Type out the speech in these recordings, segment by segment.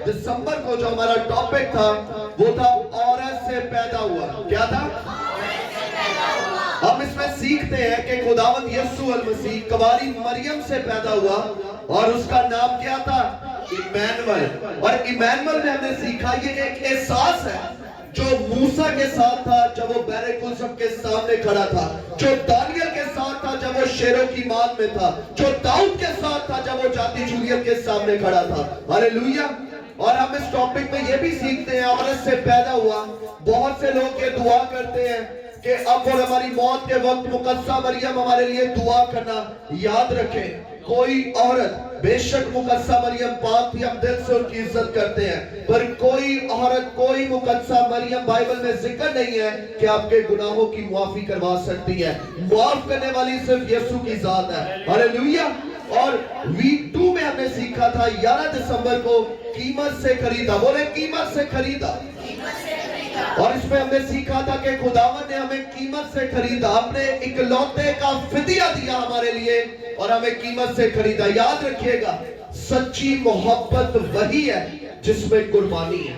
दिसंबर को जो हमारा टॉपिक था वो था औरत से पैदा हुआ। क्या था? हम इसमें सीखते हैं कि खुदावंद यीशु अल मसीह कुंवारी मरियम से पैदा हुआ और उसका नाम क्या था? इमैनुअल। और इमैनुअल में हमने सीखा ये एक एहसास है जो मूसा के साथ था जब वो बैरकुलसम के सामने खड़ा था, जो दानियल के साथ था जब वो शेरों की मान में था, जो दाऊद के साथ था जब वो जाति जूलियत के सामने खड़ा था। हालेलुया। और हम इस टॉपिक में ये भी सीखते हैं औरत से पैदा हुआ। बहुत से लोग ये दुआ करते हैं कि अब और हमारी मौत के वक्त मुकद्दसा मरियम हमारे लिए दुआ करना। याद रखें, कोई औरत, बेशक मुकद्दसा मरियम पाक थी, हम दिल से उनकी इज्जत करते हैं, पर कोई औरत, कोई मुकद्दसा मरियम बाइबल में जिक्र नहीं है कि आपके गुनाहों की मुआफी करवा सकती है। मुआफ करने वाली सिर्फ यीशु की जात है। हालेलुया। और वीक 2 में हमने सीखा था 11 दिसंबर को कीमत से खरीदा। बोले कीमत से खरीदा। और इसमें हमने सीखा था कि खुदावन ने हमें कीमत से खरीदा, अपने इकलौते का फिदिया दिया हमारे लिए और हमें कीमत से खरीदा। याद रखिएगा, सच्ची मोहब्बत वही है जिसमें कुर्बानी है।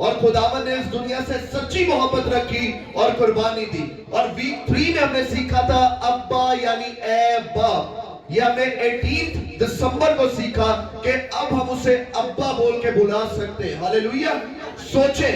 और खुदावन ने इस दुनिया से सच्ची मोहब्बत रखी और कुर्बानी दी। और वीक 3 में हमने सीखा था अब्बा यानी ए बाप। ये हमने 18 दिसंबर को सीखा कि अब हम उसे अब्बा बोल के बुला सकते हैं। हालेलुया। सोचें,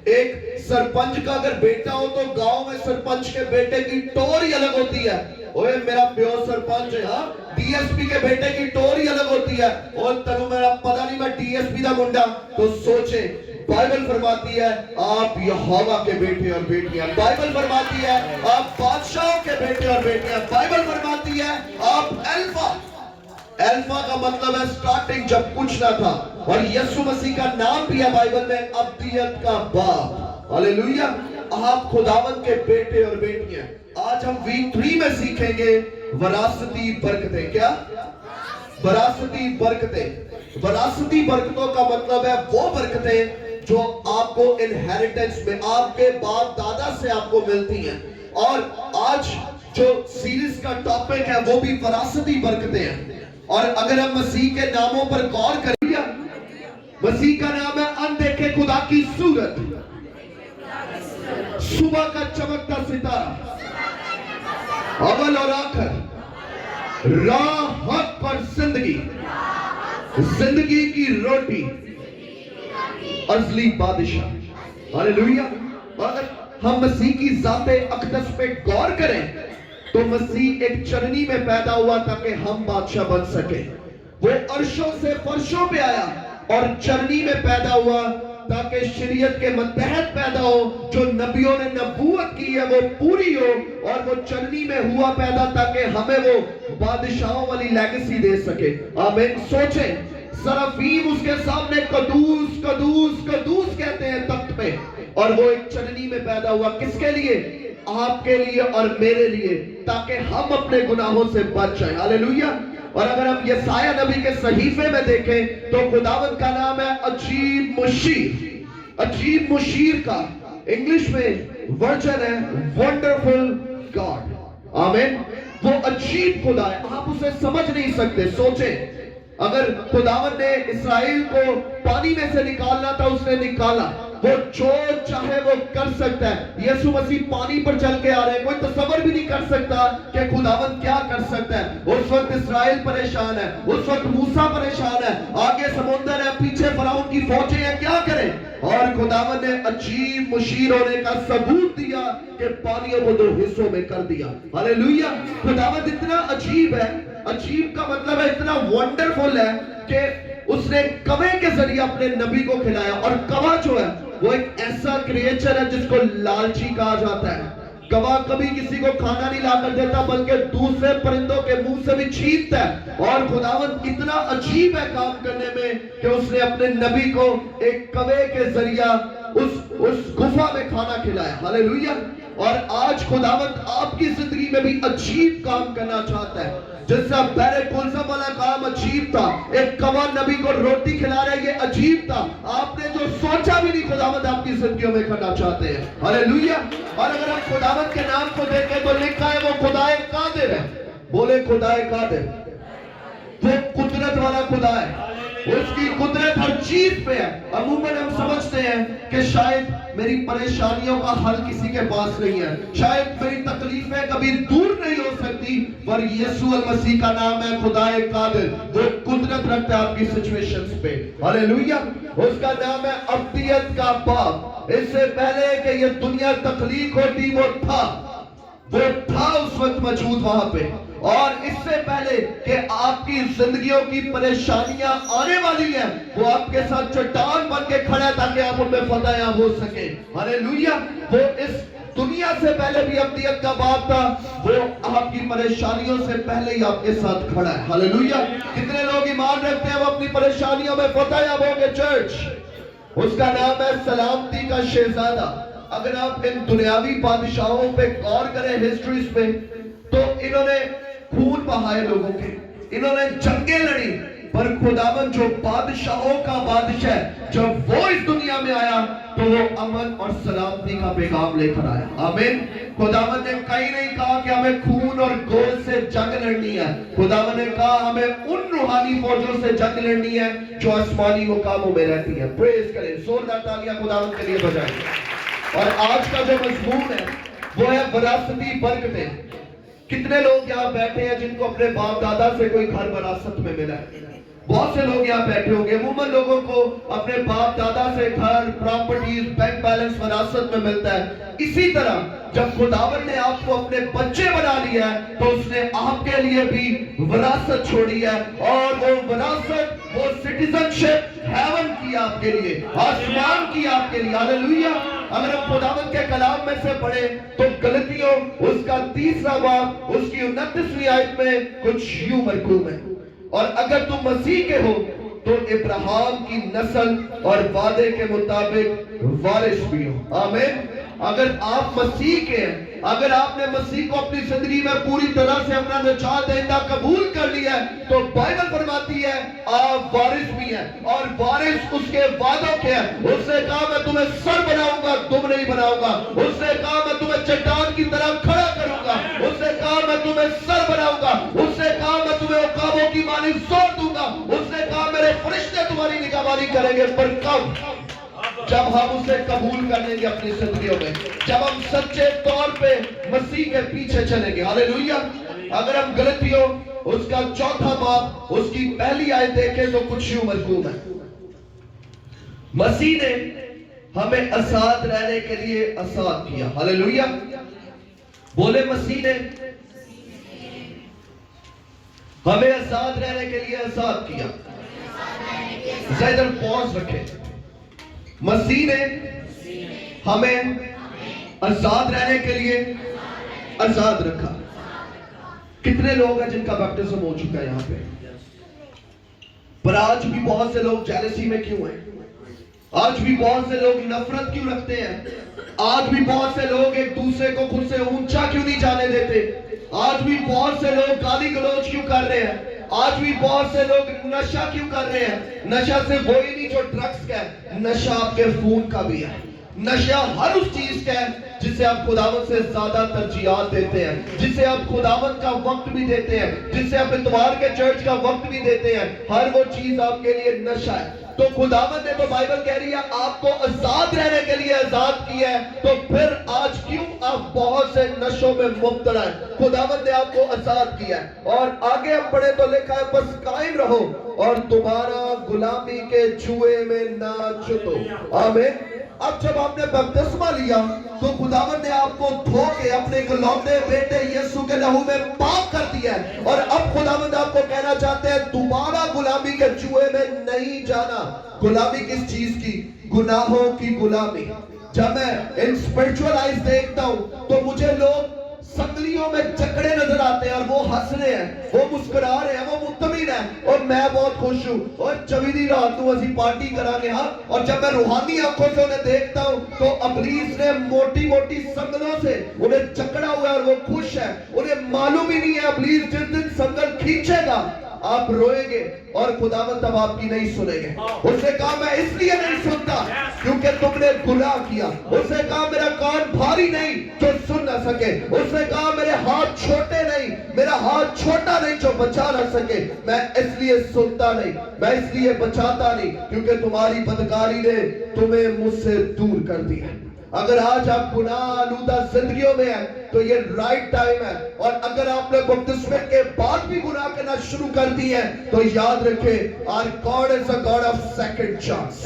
एक सरपंच का अगर बेटा हो तो गांव में सरपंच के बेटे की टोर ही अलग होती है। ओए मेरा प्यो सरपंच है। हाँ, डीएसपी के बेटे की टोर ही अलग होती है। और तनु मेरा पता नहीं, मैं डीएसपी का मुंडा। तो सोचे, बाइबल फरमाती है आप यहोवा के बेटे और बेटियां। बाइबल फरमाती है आप बादशाहों के बेटे और बेटियां। बाइबल फरमाती है आप अल्फा। अल्फा का मतलब है स्टार्टिंग, जब कुछ ना था। और यीशु मसीह का नाम भी है बाइबल में अब्दियत का बाप। हालेलुया। आप खुदावन के बेटे और बेटियां। आज हम वीक 3 में सीखेंगे वरासती बरकतें। क्या? वरासती बरकतें। वरासती बरकतों का मतलब है वो बरकतें जो आपको इनहेरिटेंस में आपके बाप दादा से आपको मिलती हैं। और आज जो सीरीज का टॉपिक है वो भी वरासती बरकतें हैं। और अगर हम मसीह के नामों पर गौर करें, मसीह का नाम है अनदेखे खुदा की सूरत, सुबह का चमकता सितारा, अव्वल और आखिर, राहत पर जिंदगी, जिंदगी की रोटी, असली बादशाह। हालेलुया। अगर हम मसीह की जाते अक़दस पे गौर करें तो मसीह एक चरनी में पैदा हुआ ताकि हम बादशाह बन सके। वो अर्शों से फर्शों पे आया और चरनी में पैदा हुआ ताकि शरीयत के मतहत पैदा हो, जो नबियों ने नबूवत की है वो पूरी हो। और वो चरनी में हुआ पैदा ताकि हमें वो बादशाहों वाली लेगेसी दे सके। आमीन। सोचें, सराफीम उसके सामने कदूस कदूस कदूस कहते हैं तख्त पे, और वो एक चरनी में पैदा हुआ। किसके लिए? आपके लिए और मेरे लिए, ताकि हम अपने गुनाहों से बच जाएं। हालेलुया। और अगर हम यसाया नबी के सहीफे में देखें तो खुदावंद का नाम है अजीब मुशीर। अजीब मुशीर का इंग्लिश में वर्जन है वंडरफुल गॉड। आमीन। वो अजीब खुदा है, आप उसे समझ नहीं सकते। सोचें, अगर खुदावंद ने इस्राएल को पानी में से निकालना था, उसने निकाला। वो जो चाहे वो कर सकता है। यीशु मसीह पानी पर चल के आ रहे हैं, कोई तसव्वुर भी नहीं कर सकता कि खुदावंद क्या कर सकता है। उस वक्त इस्राएल परेशान है, उस वक्त मूसा परेशान है, आगे समुद्र है, पीछे फराउन की फौजें हैं, क्या करें। और खुदावंद ने अजीब मुशीर होने का सबूत दिया कि पानियों को 2 हिस्सों में कर दिया। हालेलुया। खुदावंद इतना अजीब है, अजीब का मतलब है इतना वंडरफुल है कि उसने कवे के जरिए अपने नबी को खिलाया। और कवा जो है वो एक ऐसा क्रिएचर है जिसको लालची कहा जाता है। कवा कभी किसी को खाना नहीं ला कर देता, बल्कि दूसरे परिंदों के मुंह से भी छीनता है। और खुदावंद इतना अजीब है काम करने में कि उसने अपने नबी को एक कवे के जरिया उस गुफा में खाना खिलाया। हालेलुया। और आज खुदावंद आपकी जिंदगी में भी अजीब काम करना चाहता है। जैसा बैरकुलसम वाला काम अजीब था, एक कवा नबी को रोटी खिला रहा है, ये अजीब था। आपने जो सोचा भी नहीं खुदावंद आपकी जिंदगियों में करना चाहते हैं। हालेलुया। और अगर हम खुदावंद के नाम को देखें तो लिखा है वो खुदाए कादिर है। बोले खुदाए कादिर। वो कुदरत वाला खुदा है। उसकी कुदरत हर चीज पे है। अमूमन हम समझते हैं कि शायद मेरी परेशानियों का हल किसी के पास नहीं है, शायद मेरी तकलीफें कभी दूर नहीं हो सकती, पर यीशु अल मसीह का नाम है खुदाए कादिर, वो कुदरत रखता है आपकी सिचुएशंस पे। हालेलुया। उसका नाम है अब्दियत का बाप। इससे पहले कि ये दुनिया तख्लीक होती वो था उस वक्त मौजूद वहां पे। और इससे पहले कि आपकी जिंदगियों की परेशानियां आने वाली हैं, वो आपके साथ चट्टान बन के खड़ा है ताकि आप उनमें फतह हो सके। हालेलुया। वो इस दुनिया से पहले भी अब्दियत का बाप था, वो आपकी परेशानियों से पहले ही आपके साथ खड़ा है। हालेलुया। कितने लोग ईमान रखते हैं वो अपनी परेशानियों में फतह होंगे? चर्च, उसका नाम है सलामती का शहजादा। अगर आप इन दुनियावी बादशाहों पे गौर करें हिस्ट्रीज पे, तो इन्होंने खून बहाए लोगों के, इन्होंने जंगें लड़ी, पर खुदावन जो बादशाहों का बादशाह, जब वो इस दुनिया में आया तो वो अमन और सलामती का पैगाम लेकर आया। आमीन। खुदावन ने कहीं नहीं कहा कि हमें खून और गोल से जंग लड़नी है, खुदावन ने कहा हमें उन रूहानी फौजों से जंग लड़नी है जो आसमानी मुकामों में रहती है। प्रेज करें, जोरदार तालियां खुदावन के लिए बजाएं। और आज का जो मजमून है वो है विरासती बरकतें। कितने लोग यहाँ बैठे हैं जिनको अपने बाप दादा से कोई घर विरासत में मिला है? बहुत से लोग यहाँ बैठे होंगे। अमूमन लोगों को अपने बाप दादा से घर, प्रॉपर्टीज, बैंक बैलेंस विरासत में मिलता है। इसी तरह जब खुदावन ने आपको अपने बच्चे बना लिया है तो उसने आपके लिए भी विरासत छोड़ी है, और वो विरासत, वो सिटीजनशिप हेवन की आपके लिए, आसमान की आपके लिए। हालेलुया। अगर हम खुदावन के कलाम में से पढ़े तो गलतियों उसका 3 बाब उसकी 29वीं आयत में कुछ यूं मरकूम है, और अगर तुम मसीह के हो तो इब्राहिम की नस्ल और वादे के मुताबिक वारिस भी हो। आमीन। अगर आप मसीह के हैं, अगर आपने मसीह को अपनी जिंदगी में पूरी तरह से अपना निजात दहिंदा कबूल कर लिया है, तो बाइबल फरमाती है आप वारिस भी हैं, और वारिस उसके वादों के हैं। उसने कहा मैं तुम्हें सर बनाऊंगा, तुम नहीं बनाऊंगा। उसने कहा मैं तुम्हें चट्टान की तरह खड़ा करूंगा। उसने कहा मैं तुम्हें सर बनाऊंगा। उसने कहा मैं तुम्हें उकाबों की मानिंद जोर दूंगा। उसने कहा मेरे फरिश्ते तुम्हारी निगहबानी करेंगे। पर कब? जब हम उसे कबूल कर लेंगे अपनी जिंदगियों में, जब हम सच्चे तौर पे मसीह के पीछे चलेंगे। हालेलुया। अगर हम गलतियों उसका 4 बाब उसकी पहली आयत देखें तो कुछ यूं मरकूम है, मसीह ने हमें आजाद रहने के लिए आजाद किया। हालेलुया। बोले मसीह ने हमें आजाद रहने के लिए आजाद किया। इधर पॉज रखें। मसीह ने हमें आजाद रहने के लिए आजाद रखा। कितने लोग हैं जिनका बैप्टिज्म हो चुका है यहाँ पे? पर आज भी बहुत से लोग जेलसी में क्यों हैं? आज भी बहुत से लोग नफरत क्यों रखते हैं? आज भी बहुत से लोग एक दूसरे को खुद से ऊंचा क्यों नहीं जाने देते? आज भी बहुत से लोग गाली गलौज क्यों कर रहे हैं? आज भी बहुत से लोग नशा क्यों कर रहे हैं? नशा सिर्फ वही नहीं जो ड्रग्स का है, नशा आपके खून का भी है। नशा हर उस चीज का है जिसे आप खुदावंत से ज्यादा तरजीहात देते हैं, जिसे आप खुदावंत का वक्त भी देते हैं, जिसे आप इतवार के चर्च का वक्त भी देते हैं, हर वो चीज आपके लिए नशा है। तो खुदावंत ने तो बाइबल कह रही है आपको आजाद रहने के लिए आजाद किया है, तो फिर आज क्यों आप बहुत से नशों में मुब्तला हैं? खुदावंत ने आपको आजाद किया है। और आगे हम पढ़े तो लिखा है बस कायम रहो और तुम्हारा गुलामी के जुए में ना चुतो। आमीन। अब जब आपने बपतिस्मा लिया तो खुदावंत ने आपको धो के अपने इकलौते बेटे यीशु के लहू में पाक कर दिया है, और अब खुदावंत आपको कहना चाहते हैं दोबारा गुलामी के जुए में नहीं जाना। गुलामी किस चीज की? गुनाहों की गुलामी। जब मैं इन स्पिरिचुअल आइज देखता हूं तो मुझे लोग संगलियों में जकड़े नजर आते हैं और वो हंस रहे हैं, वो मुस्कुरा रहे हैं, वो मुत्तमिन है, और मैं बहुत खुश हूँ। और चवीदी रात को असी पार्टी करांगे। हाँ। और जब मैं रूहानी आंखों से उन्हें देखता हूँ तो अबलीस ने मोटी मोटी संगलों से उन्हें जकड़ा हुआ है और वो खुश है। उन्हें मालूम ही नहीं है अबलीस जिस दिन संगल खींचेगा آپ روئیں گے اور خداوند اب آپ کی نہیں سنیں گے. اس نے کہا میں اس لیے نہیں سنتا کیونکہ تم نے گناہ کیا. اس نے کہا میرا کان بھاری نہیں جو سن نہ سکے. اس نے کہا میرے ہاتھ چھوٹے نہیں, میرا ہاتھ چھوٹا نہیں جو بچا نہ سکے. میں اس لیے سنتا نہیں, میں اس لیے بچاتا نہیں کیونکہ تمہاری بدکاری نے تمہیں مجھ سے دور کر دیا. اگر آج آپ گناہ آلودہ زندگیوں میں ہیں تو یہ رائٹ ٹائم ہے. اور اگر آپ نے بپتسمے کے بعد بھی گناہ کرنا شروع کر دی ہے تو یاد رکھیں our God is a God of second chance.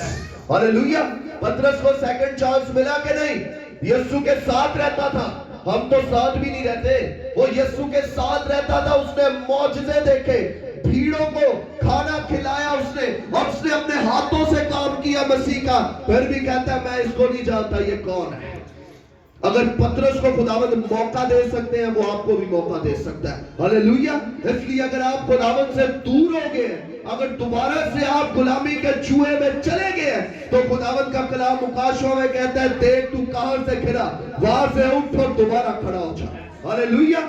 ہاللیلویہ. پترس کو سیکنڈ چانس ملا کہ نہیں؟ یسوع کے ساتھ رہتا تھا, ہم تو ساتھ بھی نہیں رہتے. وہ یسوع کے ساتھ رہتا تھا, اس نے معجزے دیکھے, بھیڑوں کو کھانا کھلایا اس نے, اور اس نے اپنے ہاتھوں سے کام کیا مسیح کا. پھر بھی کہتا ہے میں اس کو نہیں جانتا یہ کون ہے. اگر پترس کو خداوند موقع دے سکتے ہیں وہ آپ کو بھی موقع دے سکتا ہے. ہاللیلویہ. اس لیے اگر آپ خداوند سے دور ہو گئے ہیں, اگر دوبارہ سے آپ غلامی کے جوئے میں چلے گئے ہیں, تو خداوند کا کلام مکاشفہ میں کہتا ہے دیکھ تو کہاں سے گرا, وہاں سے اٹھ اور دوبارہ کھڑا ہو جا. ہاللیلویہ.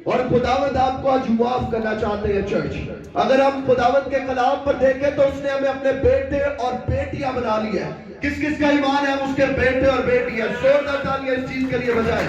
اور خداوند آپ کو آج معاف کرنا چاہتے ہیں چرچ. اگر ہم خداوند کے کلام پر دیکھیں تو اس نے ہمیں اپنے بیٹے اور بیٹیاں بنا لیا ہے. کس کس کا ایمان ہے ہم اس کے بیٹے اور بیٹی ہیں؟ زوردار تالیاں اس چیز کے لیے بجائیں.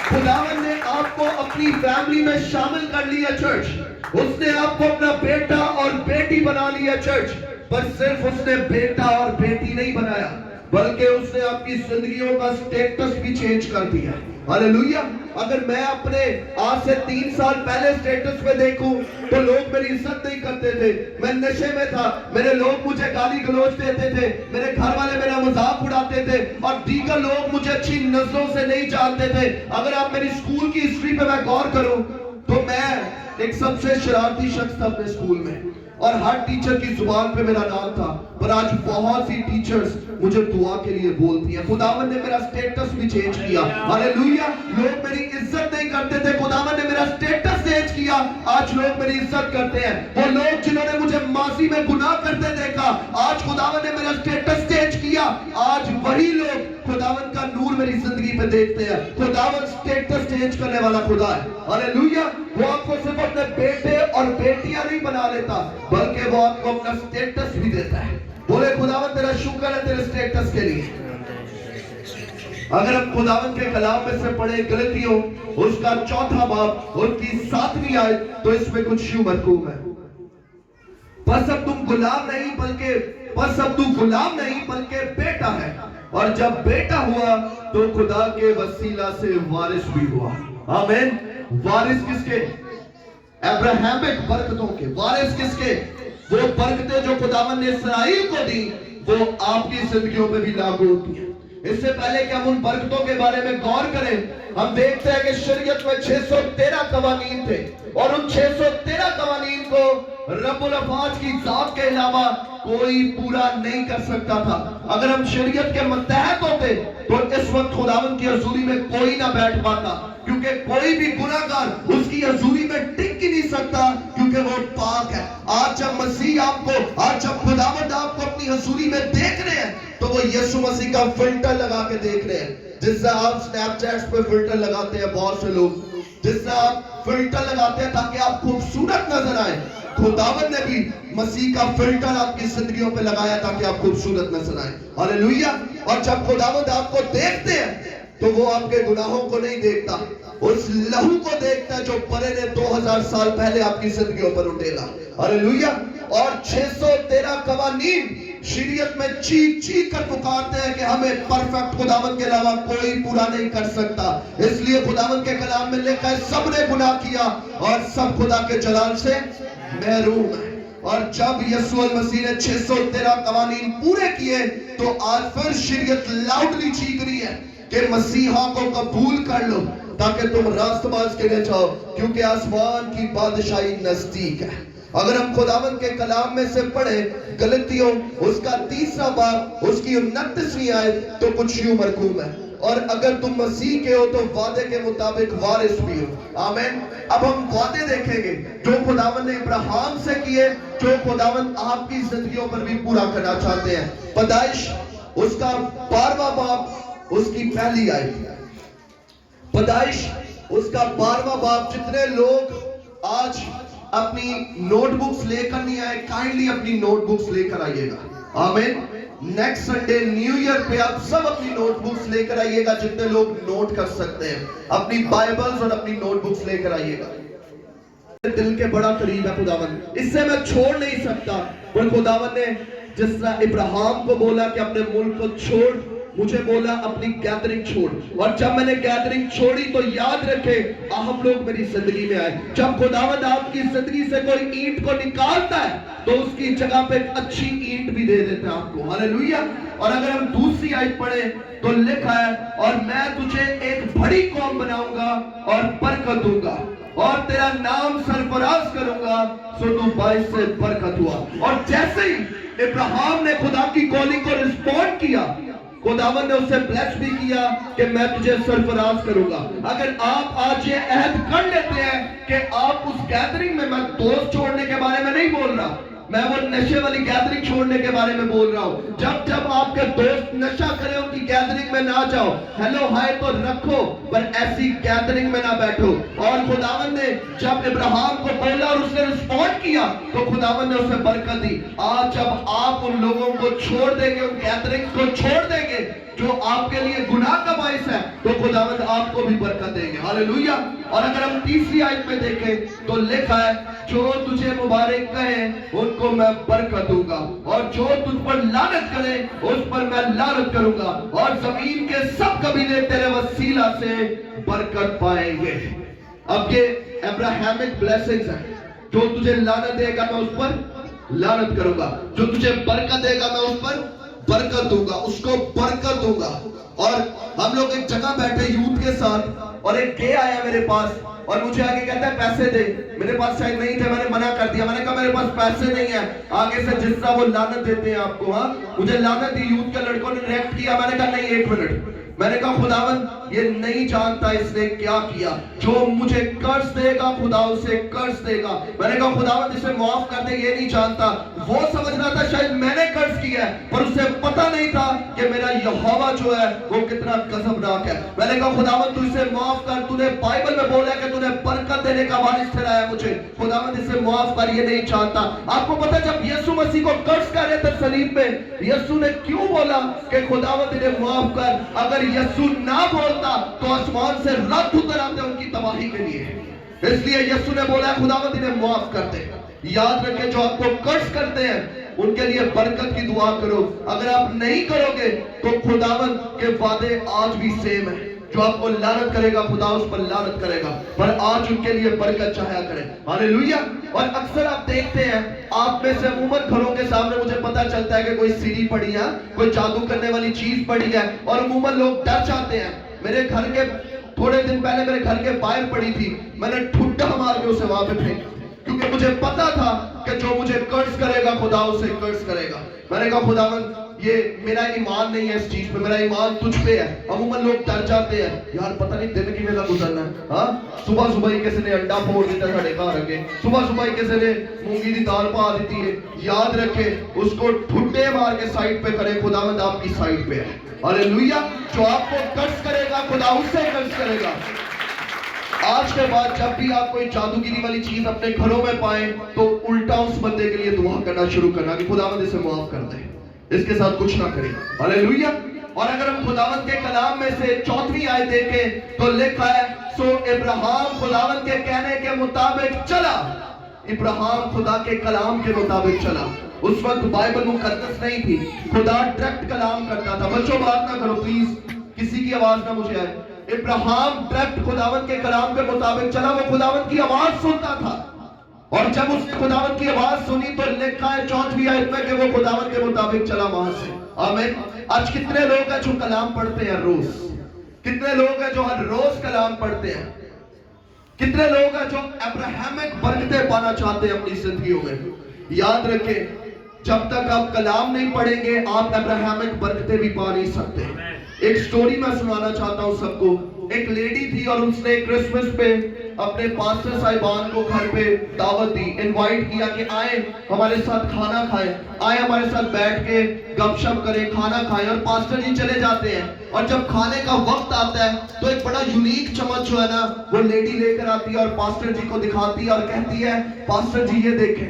خداوند نے آپ کو اپنی فیملی میں شامل کر لیا چرچ. اس نے آپ کو اپنا بیٹا اور بیٹی بنا لیا چرچ. پر صرف اس نے بیٹا اور بیٹی نہیں بنایا بلکہ اس نے آپ کی زندگیوں کا سٹیٹس بھی چینج کر دیا. ہاللیلویہ. اگر میں اپنے آج سے 3 سال پہلے سٹیٹس پہ دیکھوں تو لوگ میری عزت نہیں کرتے تھے, میں نشے میں تھا, میرے لوگ مجھے گالی گلوچ دیتے تھے, میرے گھر والے میرا مذاق اڑاتے تھے, اور دیگر لوگ مجھے اچھی نظروں سے نہیں جانتے تھے. اگر آپ میری اسکول کی ہسٹری پہ میں غور کروں تو میں ایک سب سے شرارتی شخص تھا اپنے اسکول میں, اور ہر ٹیچر کی زبان پہ میرا نام تھا. پر آج بہت سی ٹیچرز مجھے دعا کے لیے بولتی ہیں. خداوند نے میرا سٹیٹس بھی چینج کیا. ہاللیلویہ. لوگ میری عزت نہیں کرتے تھے, خداوند نے میرا سٹیٹس چینج کیا. آج لوگ میری عزت کرتے ہیں. وہ لوگ جنہوں نے مجھے ماضی میں گناہ کرتے دیکھا, آج خداوند نے میرا سٹیٹس چینج کیا. آج وہی لوگ خداوند کا نور میری زندگی پہ دیکھتے ہیں. خداوند سٹیٹس چینج کرنے والا خدا ہے. ہاللیلویہ. وہ آپ کو صرف اپنے بیٹے اور بیٹیاں نہیں بنا لیتا بلکہ وہ آپ کو اپنا سٹیٹس بھی دیتا ہے. بولے خداوند تیرا شکر ہے تیرے سٹیٹس کے لیے. اگر ہم خداوند کے کلام میں سے پڑھیں غلطیوں اس کا 4 باب ان کی 7ویں آیت, تو اس میں کچھ یوں مرکوب ہے. پس اب تم غلام نہیں بلکہ بیٹا ہے, اور جب بیٹا ہوا تو خدا کے وسیلہ سے وارث بھی ہوا. آمین. وارث کس کے؟ ابراہیمک برکتوں کے. وارث کس کے؟ وہ برکتیں جو خداوند نے اسرائیل کو دی وہ آپ کی زندگیوں میں بھی لاگو ہوتی ہیں. اس سے پہلے کہ ہم ان برکتوں کے بارے میں غور کریں, ہم دیکھتے ہیں کہ شریعت میں 613 قوانین تھے, اور ان 613 قوانین کو رب الافواج کی ذات کے علاوہ کوئی پورا نہیں کر سکتا تھا. اگر ہم شریعت کے متحد ہوتے تو اس وقت خداوند کی حضوری میں کوئی نہ بیٹھ پاتا, کیونکہ کوئی بھی گناہگار اس کی حضوری میں ٹک ہی نہیں سکتا کیونکہ وہ پاک ہے. آج جب مسیح آپ کو, آج جب خداوند آپ کو اپنی حضوری میں دیکھ رہے ہیں تو وہ یسوع مسیح کا فلٹر لگا کے دیکھ رہے ہیں. جس سے آپ سنیپ چیٹس پہ فلٹر لگاتے ہیں بہت سے لوگ, جس سے آپ فلٹر لگاتے ہیں تاکہ آپ خوبصورت نظر آئیں, خداوند نے بھی مسیح کا فلٹر آپ کی زندگیوں پہ لگایا تاکہ آپ خوبصورت نظر آئیں. ہاللیلویہ. اور جب خداوند آپ کو دیکھتے ہیں تو وہ آپ کے گناہوں کو نہیں دیکھتا, اس لہو کو دیکھتا ہے جو پرے نے 2000 سال پہلے آپ کی زندگیوں پر اٹھیلا. ہاللیلویہ. اور 613 قوانین شریعت میں چیخ چیخ کر پکارتے ہیں کہ ہمیں پرفیکٹ خداوند کے علاوہ کوئی پورا نہیں کر سکتا. اس لیے خداوند کے کلام میں لکھا ہے سب نے گناہ کیا اور سب خدا کے جلال سے محروم ہیں. اور جب یسوع المسیح نے 613 قوانین پورے کیے تو آج پھر شریعت لاؤڈلی چیخ رہی ہے کہ مسیحا کو قبول کر لو تاکہ تم راست باز کے لے جاؤ, کیونکہ آسمان کی بادشاہی نزدیک ہے. اگر ہم خداوند کے کلام میں سے پڑھیں غلطیوں اس کا 3 باب اس کی 29ویں آیت, تو کچھ یوں مرکوب ہے, اور اگر تم مسیح کے ہو تو وعدے کے مطابق وارث بھی ہو. آمین. اب ہم وعدے دیکھیں گے جو خداوند نے ابراہیم سے کیے, جو خداوند آپ کی زندگیوں پر بھی پورا کرنا چاہتے ہیں. پیدائش اس کا 12واں باب اس کی پہلی آیت. پیدائش اس کا 12واں باب. جتنے لوگ آج अपनी नोटबुक्स लेकर नहीं आए, काइंडली अपनी नोटबुक्स लेकर आइएगा। आमीन। नेक्स्ट संडे न्यू ईयर पे आप सब अपनी नोटबुक्स लेकर आइएगा, जितने लोग नोट कर सकते हैं अपनी बाइबल्स और अपनी नोटबुक्स लेकर आइएगा। दिल के बड़ा करीब है खुदावन, इससे मैं छोड़ नहीं सकता। और खुदावन ने जिस तरह इब्राहिम को बोला कि अपने मुल्क को छोड़, मुझे बोला अपनी गैदरिंग छोड़। और जब मैंने गैदरिंग छोड़ी तो याद रखे हम लोग मेरी जिंदगी में आए। जब खुदावंद आपकी जिंदगी से कोई ईंट को निकालता है तो उसकी जगह पे एक अच्छी ईंट भी दे देता है आपको। हालेलुया। और अगर हम दूसरी आयत पढ़े तो लिखा है, और मैं तुझे एक बड़ी कौम बनाऊंगा और बरकत दूंगा और तेरा नाम सरफराज करूंगा, सो तू बाइस से बरकत हुआ। और जैसे ही इब्राहिम ने खुदा की कॉलिंग को रिस्पॉन्ड किया, खुदावन ने उसे ब्लेस भी किया कि मैं तुझे सरफराज करूंगा। अगर आप आज ये अहद कर लेते हैं कि आप उस गैदरिंग में, मैं दोस्त छोड़ने के बारे में नहीं बोल रहा, मैं वो नशे वाली गैदरिंग छोड़ने के बारे में बोल रहा हूं। जब जब आपके दोस्त नशा करें उनकी गैदरिंग में ना जाओ, हेलो हाय तो रखो, पर ऐसी गैदरिंग में ना बैठो। और खुदावन ने जब इब्राहिम को बोला और उसने रिस्पॉन्ड किया तो खुदावन ने उसे बरकत दी। आज जब आप उन लोगों को छोड़ देंगे, उन गैदरिंग को छोड़ देंगे जो आपके लिए गुनाह का बाइस है, तो खुदावंद आपको भी बरकत देंगे। हालेलुया। और अगर हम तीसरी आयत में देखें तो लिखा है, जो तुझे मुबारक कहे उनको मैं बरकत दूंगा, और जो तुझ पर लानत करे उस पर मैं लानत करूंगा, और जमीन के सब कबीले तेरे वसीला से बरकत पाएंगे। अब ये अब्राहमिक ब्लेसिंग्स है। जो तुझे लानत देगा मैं उस पर लानत करूंगा, जो तुझे बरकत देगा मैं उस पर बरकत दूंगा, उसको बरकत दूंगा। और हम लोग एक जगह बैठे यूथ के साथ, और एक गे आया मेरे पास और मुझे आगे कहता है पैसे दे। मेरे पास शायद नहीं थे, मैंने मना कर दिया। मैंने कहा मेरे पास पैसे नहीं है। आगे से जिस तरह वो लानत देते हैं आपको, हाँ, मुझे लानत दी। यूथ के लड़कों ने रिएक्ट किया। मैंने कहा नहीं, एक मिनट। मैंने कहा खुदावन ये नहीं जानता इसने क्या किया, जो मुझे कर्ज देगा खुदा उसे कर्ज देगा। मैंने कहा खुदावन इसे माफ कर दे, ये नहीं जानता। वो समझ रहा था शायद मैंने कर्ज किया है, पर उसे पता नहीं था कि मेरा यहोवा जो है वो कितना गजबनाक है। मैंने कहा खुदावन तू इसे माफ कर, तूने बाइबल में बोला कि तूने बरकत देने का वारिस ठहराया मुझे, खुदावन इसे माफ कर, ये नहीं जानता। आपको पता जब यीशु मसीह को कर्ज कर रहे थे सलीब पे, यीशु ने क्यों बोला कि खुदावन इन्हें माफ कर? अगर यीशु ना बोलता तो आसमान से रथ उतर आते उनकी तबाही के लिए। इसलिए यीशु ने बोला खुदावंद इन्हें माफ कर दे। याद रखें, जो आपको कर्ज करते हैं उनके लिए बरकत की दुआ करो। अगर आप नहीं करोगे तो खुदावंद के वादे आज भी सेम है। जो आपको लानत करेगा खुदा उस पर लानत करेगा, पर आज उनके लिए बरकत चाहा करें। हालेलुया। और अक्सर आप देखते हैं, आप में से अमूमन घरों के सामने मुझे पता चलता है कि कोई सीढ़ी पड़ी है, कोई जादू करने वाली चीज पड़ी है, और अमूमन लोग डर जाते हैं। मेरे घर के थोड़े दिन पहले मेरे घर के बाहर पड़ी थी, मैंने ठुड्डा मार के उसे वहां पे फेंक, क्योंकि मुझे पता था कि जो मुझे कर्ज करेगा खुदा उसे कर्ज करेगा। मैंने कहा खुदावंद ये मेरा ईमान नहीं है इस चीज पे, मेरा ईमान तुझ पे है। अमूमन लोग डर जाते हैं, यार पता नहीं दिन की वेला गुजरना है। हाँ, सुबह सुबह ही किसी ने अंडा फोड़ दिया साढ़े घर अगे, सुबह सुबह ही किसी ने मूंगी की दाल पा दी है। याद रखे, उसको ठुड्डे मार के साइड पे करे, खुदावंद आपकी साइड पे है। हालेलुया। जो आपको कर्ज करेगा खुदा उससे कर्ज करेगा। आज के बाद जब भी आप कोई जादूगिरी वाली चीज अपने घरों में पाए तो उल्टा उस बंदे के लिए दुआ करना शुरू करना कि खुदावंद इसे माफ कर दे, इसके साथ कुछ ना करे। हालेलुया। और अगर हम खुदावंद के कलाम में से चौथी आयत देखें तो लिखा है, सो इब्राहिम खुदावंद के कहने के मुताबिक चला। इब्राहिम खुदा के कलाम के मुताबिक चला। उस वक्त बाइबल मुकद्दस नहीं थी, खुदा डायरेक्ट कलाम करता था। बच्चों बात ना करो प्लीज, किसी की आवाज ना मुझे आए। इब्राहिम डायरेक्ट खुदावंद के कलाम के मुताबिक चला, वो खुदावंद की आवाज सुनता था। और जब उसने खुदावंद की आवाज सुनी तो लिखा है चौथी आयत में कि वो खुदावंद के मुताबिक चला वहां से। आमीन। आज कितने लोग हैं जो कलाम पढ़ते हैं रोज? कितने लोग हैं जो हर रोज कलाम पढ़ते हैं? कितने लोग हैं जो अब्राहमिक बरकतें पाना चाहते हैं अपनी जिंदगियों में? याद रखें, जब तक आप कलाम नहीं पढ़ेंगे आप अब्राहमिक बरकतें भी पा नहीं सकते। एक स्टोरी मैं सुनाना चाहता हूं सबको। एक लेडी थी और उसने क्रिसमस पे اپنے پاسٹر صاحبان کو گھر پہ دعوت دی, انوائٹ کیا کہ آئیں ہمارے ساتھ کھانا کھائیں, آئیں ہمارے ساتھ بیٹھ کے گپ شپ کریں, کھانا کھائیں. اور پاسٹر جی چلے جاتے ہیں, اور جب کھانے کا وقت آتا ہے تو ایک بڑا یونیک چمچ جو ہے نا وہ لیڈی لے کر آتی ہے اور پاسٹر جی کو دکھاتی ہے اور کہتی ہے پاسٹر جی یہ دیکھیں,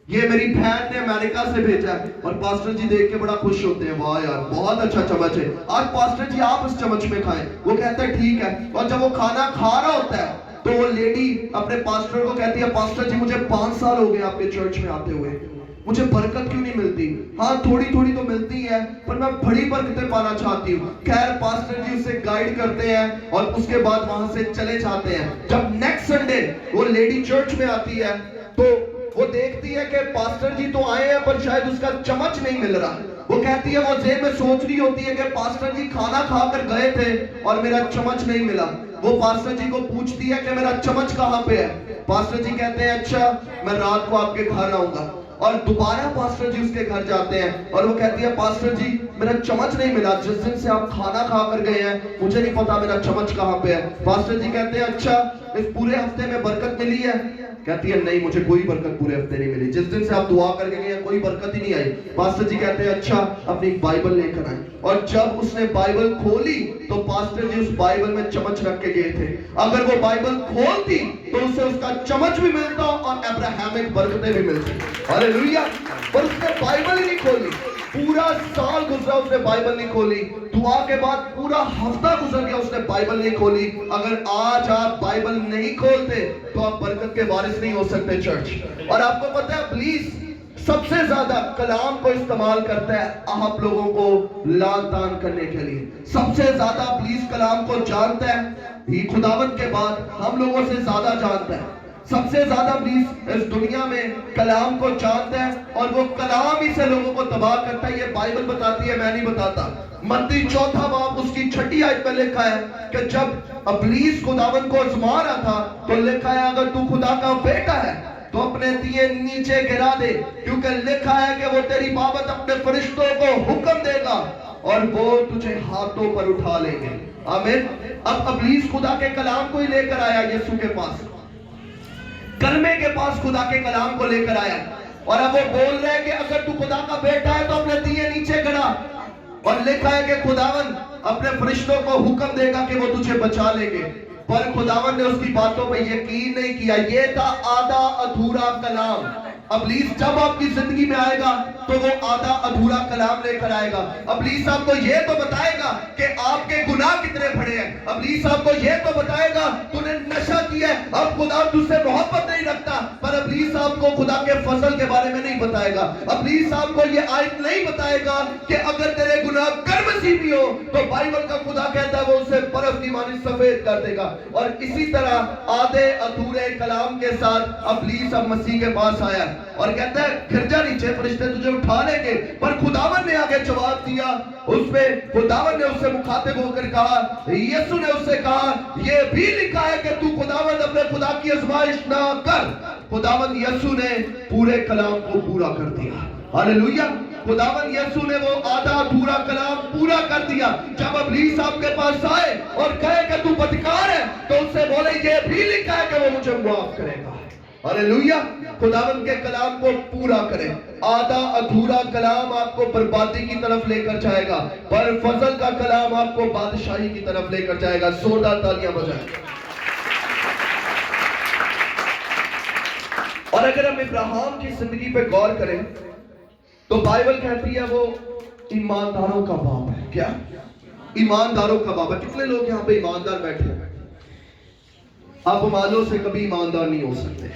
یہ میری بہن نے امریکہ سے بھیجا ہے. اور پاسٹر جی دیکھ کے بڑا خوش ہوتے ہیں, واہ یار بہت اچھا چمچ ہے, آج پاسٹر جی آپ اس چمچ میں کھائیں. وہ کہتا ہے ٹھیک ہے. اور جب وہ کھانا کھا رہا ہوتا ہے تو وہ لیڈی اپنے پاسٹر کو کہتی ہے پاسٹر جی مجھے 5 سال ہو گئے آپ کے چرچ میں آتے ہوئے, مجھے برکت کیوں نہیں ملتی؟ ہاں تھوڑی تھوڑی تو ملتی ہے پر میں بڑی برکتیں پانا چاہتی ہوں. خیر پاسٹر جی اسے گائیڈ کرتے ہیں اور اس کے بعد وہاں سے چلے جاتے ہیں. جب نیکسٹ سنڈے وہ لیڈی چرچ میں آتی ہے تو وہ دیکھتی ہے کہ پاسٹر جی تو آئے ہیں پر شاید اس کا چمچ نہیں مل رہا. وہ کہتی ہے, وہ ذہن میں سوچ رہی ہوتی ہے کہ پاسٹر جی کھانا کھا کر گئے تھے اور میرا چمچ نہیں ملا. وہ پاسٹر جی کو پوچھتی ہے کہ میرا چمچ کہاں پہ ہے؟ پاسٹر جی کہتے ہیں اچھا میں رات کو آپ کے گھر آؤں گا. اور دوبارہ پاسٹر جی اس کے گھر جاتے ہیں اور وہ کہتی ہے پاسٹر جی میرا چمچ نہیں ملا, جس دن سے آپ کھانا کھا کر گئے ہیں مجھے نہیں پتا میرا چمچ کہاں پہ ہے. پاسٹر جی کہتے ہیں اچھا اس پورے ہفتے میں برکت ملی ہے؟ کہتی ہے نہیں مجھے کوئی برکت پورے ہفتے نہیں ملی, جس دن سے آپ دعا کر کے گئے ہیں کوئی برکت ہی نہیں آئی. پاسٹر جی کہتے ہیں اچھا اپنی ایک بائبل لے کر آئیں. اور جب اس نے بائبل کھولی تو پاسٹر جی اس بائبل میں چمچ رکھ کے گئے تھے. اگر وہ بائبل کھولتی تو اسے اس کا چمچ بھی ملتا اور ابراہیمک برکتیں بھی ملتی. ہاللیلویا. پر اس نے بائبل ہی نہیں کھولی, پورا سال گزرا اس نے بائبل نہیں کھولی, دعا کے بعد پورا ہفتہ گزر گیا اس نے بائبل نہیں کھولی. اگر آج آپ بائبل نہیں کھولتے تو آپ برکت کے وارث نہیں ہو سکتے چرچ. اور آپ کو پتہ ہے ابلیس سب سے زیادہ کلام کو استعمال کرتا ہے آپ لوگوں کو لان تان کرنے کے لیے. سب سے زیادہ ابلیس کلام کو جانتا ہے, ہی خداوند کے بعد ہم لوگوں سے زیادہ جانتا ہے. سب سے زیادہ ابلیس اس دنیا میں کلام کو جانتا ہے اور وہ کلام ہی سے لوگوں کو تباہ کرتا ہے. یہ بائبل بتاتی ہے, میں نہیں بتاتا. متی 4 باب اس کی 6 آیت میں لکھا ہے کہ جب ابلیس خداوند کو آزما رہا تھا تو لکھا ہے اگر تو خدا کا بیٹا ہے تو اپنے دیے نیچے گرا دے, کیونکہ لکھا ہے کہ وہ تیری بابت اپنے فرشتوں کو حکم دے گا اور وہ تجھے ہاتھوں پر اٹھا لیں گے. آمین. اب ابلیس خدا کے کلام کو ہی لے کر آیا یسوع کے پاس, کلمے کے پاس خدا کے کلام کو لے کر آیا, اور اب وہ بول رہے ہیں کہ اگر تو خدا کا بیٹا ہے تو اپنے دیے نیچے گڑا. اور لکھا ہے کہ خداوند اپنے فرشتوں کو حکم دے گا کہ وہ تجھے بچا لیں گے. پر خداوند نے اس کی باتوں پہ یقین نہیں کیا. یہ تھا آدھا ادھورا کلام. ابلیس جب آپ کی زندگی میں آئے گا تو وہ آدھا ادھورا کلام لے کر آئے گا. ابلیس آپ کو یہ تو بتائے گا کہ آپ کے گناہ کتنے بڑے ہیں. ابلیس آپ کو یہ تو بتائے گا تو نے نشہ کیا ہے, اب خدا تجھ سے محبت نہیں رکھتا. پر ابلیس آپ کو خدا کے فضل کے بارے میں نہیں بتائے گا. ابلیس آپ کو یہ آیت نہیں بتائے گا کہ اگر تیرے گناہ گرم سی بھی ہو تو بائبل کا خدا کہتا ہے وہ اسے برف کی مانند سفید کر دے گا. اور اسی طرح آدھے ادھورے کلام کے ساتھ ابلیس اب مسیح کے پاس آیا اور کہتا ہے گر جا نیچے, فرشتے تجھے اٹھا لیں گے. پر خداوند نے آگے جواب دیا, اس پہ خداوند نے اس سے مخاطب ہو کر کہا, یسوع نے اس سے کہا یہ بھی لکھا ہے کہ تو خداوند اپنے خدا کی آزمائش نہ کر. خداوند یسوع نے پورے کلام کو پورا کر دیا. ہاللیلویا. خداوند یسوع نے وہ آدھا ادھورا کلام پورا کر دیا. جب ابلیس آپ کے پاس آئے اور کہے کہ تو بدکار ہے تو اس سے بولے یہ بھی لکھا ہے کہ وہ مجھے معاف کرے گا. ہاللیلویا. خداوند کے کلام کو پورا کریں. آدھا ادھورا کلام آپ کو بربادی کی طرف لے کر جائے گا, پر فضل کا کلام آپ کو بادشاہی کی طرف لے کر جائے گا. زوردار تالیاں بجائیں. اور اگر ہم ابراہیم کی زندگی پہ غور کریں تو بائبل کہتی ہے وہ ایمانداروں کا باپ ہے. کیا ایمانداروں کا باپ ہے. کتنے لوگ یہاں پہ ایماندار بیٹھے ہیں؟ آپ مالوں سے کبھی ایماندار نہیں ہو سکتے.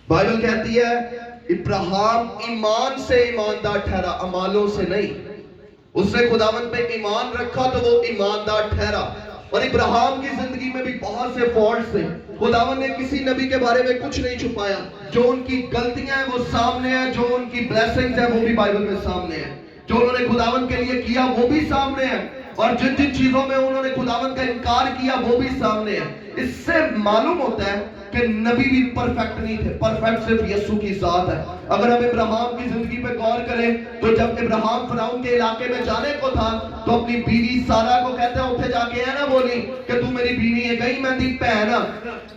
بائبل کہتی ہے ابراہیم ایمان سے ایماندار ٹھہرا, امالوں سے نہیں. اس نے خداوند پہ ایمان رکھا تو وہ ایماندار ٹھہرا. اور ابراہیم کی زندگی میں بھی بہت سے فالٹس تھے. خداوند نے کسی نبی کے بارے میں کچھ نہیں چھپایا. جو ان کی غلطیاں ہیں وہ سامنے ہیں, جو ان کی بلیسنگز ہیں وہ بھی بائبل میں سامنے ہیں. جو انہوں نے خداوند کے لیے کیا وہ بھی سامنے ہے. और जिन जिन चीजों में उन्होंने खुदावन का इनकार किया वो भी सामने है। इससे मालूम होता है कि नबी भी परफेक्ट नहीं थे, परफेक्ट सिर्फ यीशु की जात है। अगर हम इब्राहिम की जिंदगी पे गौर करें तो जब इब्राहिम फिरौन के इलाके में जाने को था तो अपनी बीवी सारा को कहते हैं उठे जाके है ना बोली कि तू मेरी बीवी है, गई मैं दी भैन,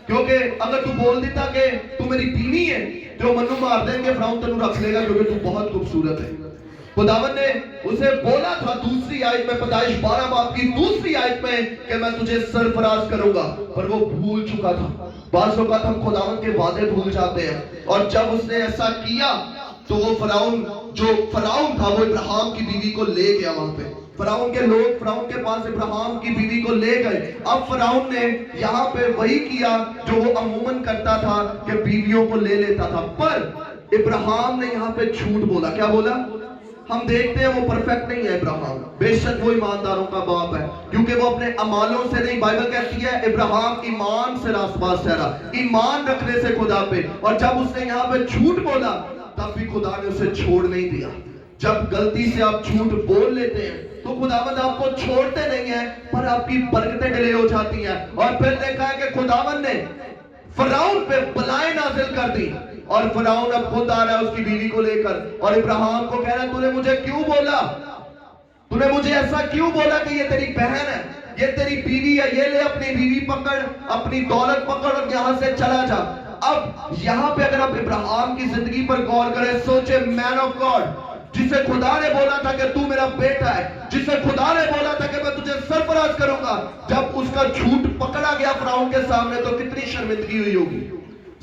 क्योंकि अगर तू बोल देता कि तू मेरी बीवी है तो मन्नू मार देंगे, फिरौन तेनू रख लेगा क्योंकि तू बहुत खूबसूरत है। खुदावन ने उसे बोला था दूसरी आयत में, पैदाइश 12 बाब की दूसरी आयत में कि मैं तुझे सरफराज करूंगा, पर वो भूल चुका था। बाज़ औक़ात हम खुदावन के वादे भूल जाते हैं, और जब उसने ऐसा किया तो वो फराउन था वो इब्राहिम की बीवी को ले गया वहां पे। फराउन के लोग फराउन के पास इब्राहिम की बीवी को ले गए। अब फराउन ने यहाँ पे वही किया जो वो अमूमन करता था कि बीवियों को ले लेता था, पर इब्राहिम ने यहाँ पे झूठ बोला। क्या बोला? हम देखते हैं वो परफेक्ट नहीं है इब्राहिम, बेशक वो ईमानदारों का बाप है, क्योंकि वो अपने अमालों से नहीं, बाइबल कहती है इब्राहिम ईमान से रास्तबाज ठहरा, ईमान रखने से खुदा पे। और जब उसने यहाँ पे झूठ बोला तब भी खुदा ने उसे छोड़ नहीं दिया। जब गलती से आप झूठ बोल लेते हैं तो खुदावंद आपको छोड़ते नहीं है, पर आपकी बरकतें डिले हो जाती हैं। और फिर देखा है कि खुदावंद ने फराउन पे बलाएं नाजिल कर दी, और फराउन अब खुद आ रहा है उसकी बीवी को लेकर, और इब्राहिम को कह रहा है तूने मुझे क्यों बोला, तूने मुझे ऐसा क्यों बोला कि ये तेरी बहन है, ये तेरी बीवी है, ये ले अपनी बीवी पकड़, अपनी दौलत पकड़ और यहां से चला जा। अब यहां पे अगर आप इब्राहिम की जिंदगी पर गौर करें, सोचे मैन ऑफ गॉड, जिसे खुदा ने बोला था कि तू मेरा बेटा है, जिसे खुदा ने बोला था कि मैं तुझे सरफराज करूंगा, जब उसका झूठ पकड़ा गया फराउन के सामने तो कितनी शर्मिंदगी हुई होगी।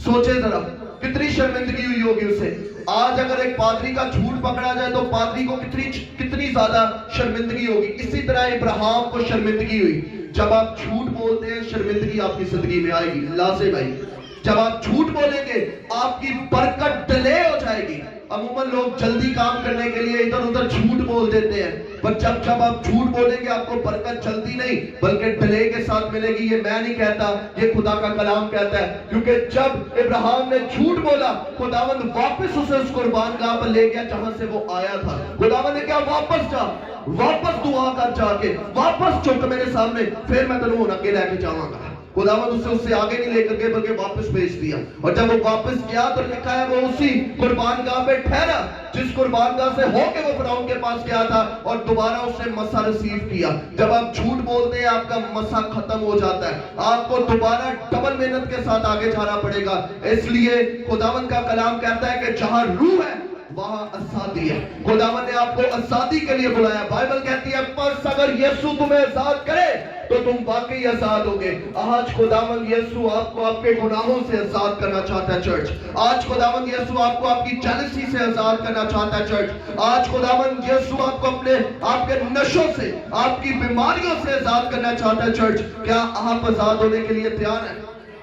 सोचे जरा कितनी शर्मिंदगी हुई होगी उसे। आज अगर एक पादरी का झूठ पकड़ा जाए तो पादरी को कितनी ज्यादा शर्मिंदगी होगी। इसी तरह इब्राहिम को शर्मिंदगी हुई। जब आप झूठ बोलते हैं शर्मिंदगी आपकी जिंदगी में आएगी, लाजिम आएगी। जब आप झूठ बोलेंगे आपकी बरकत डिले हो जाएगी। अमूमन लोग जल्दी काम करने के लिए इधर उधर झूठ बोल देते हैं, पर जब आप झूठ बोलेंगे आपको बरकत जल्दी नहीं बल्कि डिले के साथ मिलेगी। ये मैं नहीं कहता, ये खुदा का कलाम कहता है। क्योंकि जब इब्राहिम ने झूठ बोला, खुदावंद वापस उसे उस कुर्बान गाह पर ले गया जहां से वो आया था। खुदावंद ने क्या, वापस जा, वापस दुआ कर, जाके वापस चुक मेरे सामने, फिर मैं तेरे आगे लेके जाऊंगा। खुदावंद उससे आगे नहीं लेकर गए बल्कि वापस भेज दिया। और जब वो वापस गया तो लिखा है वो उसी कुर्बान गाह पे ठहरा जिस कुर्बान गाह से होके वो फिरौन के पास गया था, और दोबारा उसने मसा रिसीव किया। जब आप झूठ बोलते हैं आपका मसा खत्म हो जाता है, आपको दोबारा डबल मेहनत के साथ आगे जाना पड़ेगा। इसलिए खुदावंद का कलाम कहता है कि जहां रूह है वहां आजादी है। खुदावंद ने आपको आजादी के लिए बुलाया। बाइबल कहती है बस अगर यीशु तुम्हें आजाद करे तो तुम वाकई आजाद होगे। आज खुदावंद यीशु आपको आपके गुनाहों से आजाद करना चाहता है चर्च। आज खुदावंद यीशु आपको आपकी जेलसी से आजाद करना चाहता है चर्च। आज खुदावंद यीशु आपको आपके नशों से, आपकी बीमारियों से आजाद करना चाहता है चर्च। क्या आप आजाद होने के लिए तैयार हैं?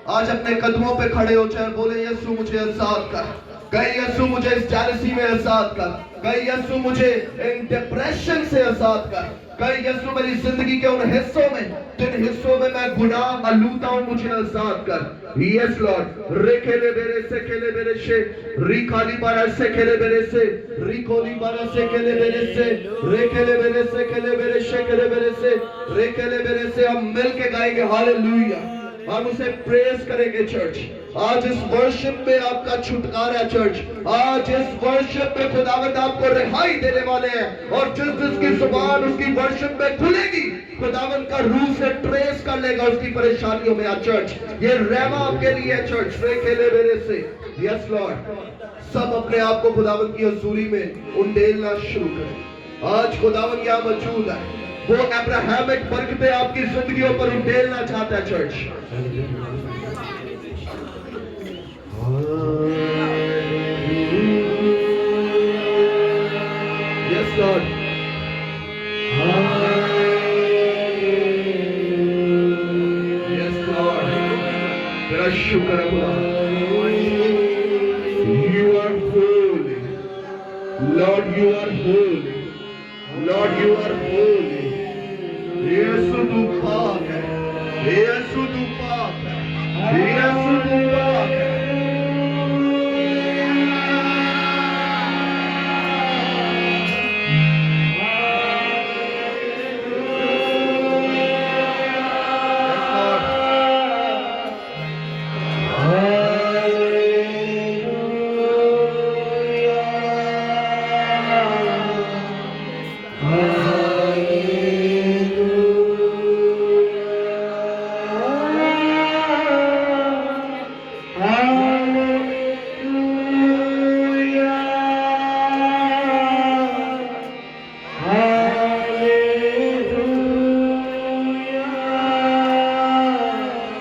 आज अपने कदमों पे खड़े हो जाए, बोले यीशु मुझे आजाद कर, कहीं यीशु मुझे इस जेलसी में आजाद कर, कहीं यीशु मुझे इन डिप्रेशन से आजाद कर, कहीं यीशु मेरी जिंदगी के उन हिस्सों में जिन हिस्सों में मैं गुनाह आलूदा हूं मुझे आजाद कर। Yes Lord. रेखेले बेरे से खेले बेरे से रिकाली बारा से खेले बेरे से रिकोली बारा से खेले बेरे से रेखेले बेरे से खेले बेरे से खेले बेरे से रेखेले बेरे से हम मिलके गाएंगे हालेलुया। हम उसे प्रेज करेंगे चर्च। आज इस वर्शिप में आपका छुटकारा है चर्च। आज इस वर्शिप में खुदावंद आपको रिहाई देने वाले हैं, और जिस जिसकी जुबान उसकी वर्शिप में खुलेगी खुदावंद का रूह से ट्रेस कर लेगा उसकी परेशानियों में। आज चर्च ये रहमा आपके लिए है चर्च। खेले मेरे से यस लॉर्ड। सब अपने आप को खुदावंद की हजूरी में उंडेलना शुरू करें। आज खुदावंद यहाँ मौजूद है, वो अब्राहमिक बरकतें आपकी जिंदगियों पर उंडेलना चाहता है church. Yes lord. Yes lord. तेरा शुक्र है खुदा। You are holy lord, you are holy lord, you are holy. यीशु तू पाक है, यीशु तू पाक है, यीशु